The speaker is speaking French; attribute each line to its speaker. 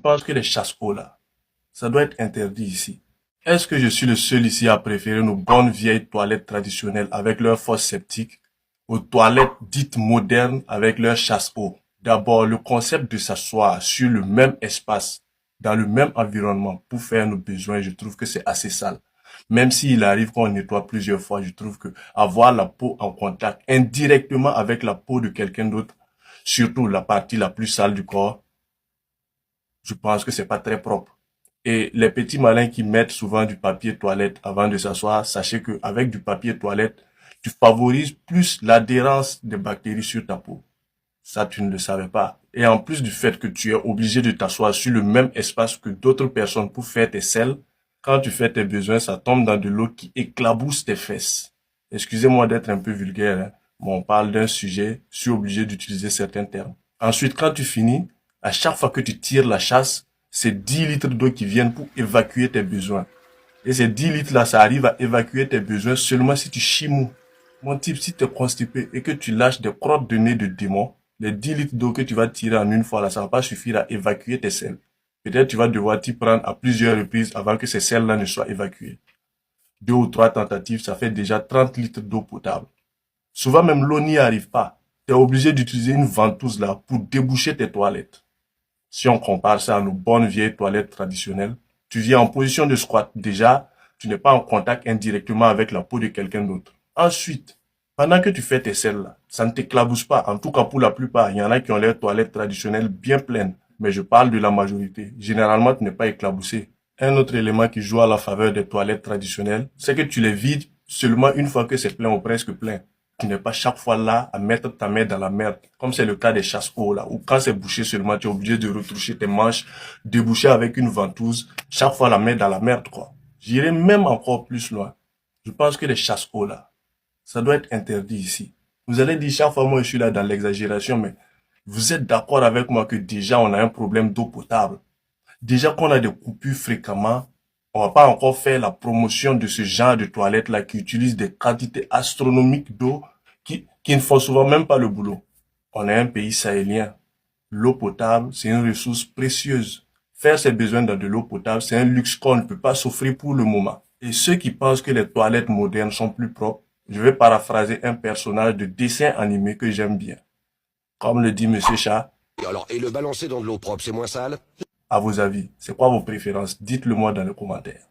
Speaker 1: pense que les chasse-eau là, ça doit être interdit ici. Est-ce que je suis le seul ici à préférer nos bonnes vieilles toilettes traditionnelles avec leurs fosses septiques aux toilettes dites modernes avec leurs chasse-eau? D'abord, le concept de s'asseoir sur le même espace, dans le même environnement pour faire nos besoins, je trouve que c'est assez sale. Même s'il arrive qu'on nettoie plusieurs fois, je trouve que avoir la peau en contact indirectement avec la peau de quelqu'un d'autre, surtout la partie la plus sale du corps, je pense que c'est pas très propre. Et les petits malins qui mettent souvent du papier toilette avant de s'asseoir, sachez qu'avec du papier toilette, tu favorises plus l'adhérence des bactéries sur ta peau. Ça, tu ne le savais pas. Et en plus du fait que tu es obligé de t'asseoir sur le même espace que d'autres personnes pour faire tes selles, quand tu fais tes besoins, ça tombe dans de l'eau qui éclabousse tes fesses. Excusez-moi d'être un peu vulgaire, hein, mais on parle d'un sujet, je suis obligé d'utiliser certains termes. Ensuite, quand tu finis, à chaque fois que tu tires la chasse, c'est 10 litres d'eau qui viennent pour évacuer tes besoins. Et ces 10 litres-là, ça arrive à évacuer tes besoins seulement si tu chimous. Mon type, si tu es constipé et que tu lâches des crottes de nez de démon, les 10 litres d'eau que tu vas tirer en une fois, là, ça va pas suffire à évacuer tes selles. Peut-être tu vas devoir t'y prendre à plusieurs reprises avant que ces selles-là ne soient évacuées. 2 ou 3 tentatives, ça fait déjà 30 litres d'eau potable. Souvent même l'eau n'y arrive pas. Tu es obligé d'utiliser une ventouse là pour déboucher tes toilettes. Si on compare ça à nos bonnes vieilles toilettes traditionnelles, tu viens en position de squat. Déjà, tu n'es pas en contact indirectement avec la peau de quelqu'un d'autre. Ensuite, pendant que tu fais tes selles là, ça ne t'éclabousse pas. En tout cas, pour la plupart, il y en a qui ont leurs toilettes traditionnelles bien pleines. Mais je parle de la majorité. Généralement, tu n'es pas éclaboussé. Un autre élément qui joue à la faveur des toilettes traditionnelles, c'est que tu les vides seulement une fois que c'est plein ou presque plein. Tu n'es pas chaque fois là à mettre ta main dans la merde, comme c'est le cas des chasse-eau là, où quand c'est bouché seulement, tu es obligé de retoucher tes manches, déboucher avec une ventouse, chaque fois la main dans la merde, quoi. J'irai même encore plus loin. Je pense que les chasse-eau là, ça doit être interdit ici. Vous allez dire chaque fois, moi je suis là dans l'exagération, mais vous êtes d'accord avec moi que déjà on a un problème d'eau potable. Déjà qu'on a des coupures fréquemment, on va pas encore faire la promotion de ce genre de toilettes là qui utilisent des quantités astronomiques d'eau qui ne font souvent même pas le boulot. On est un pays sahélien. L'eau potable, c'est une ressource précieuse. Faire ses besoins dans de l'eau potable, c'est un luxe qu'on ne peut pas s'offrir pour le moment. Et ceux qui pensent que les toilettes modernes sont plus propres, je vais paraphraser un personnage de dessin animé que j'aime bien. Comme le dit Monsieur Chat,
Speaker 2: Et le balancer dans de l'eau propre, c'est moins sale?
Speaker 1: à vos avis, c'est quoi vos préférences? Dites-le moi dans les commentaires.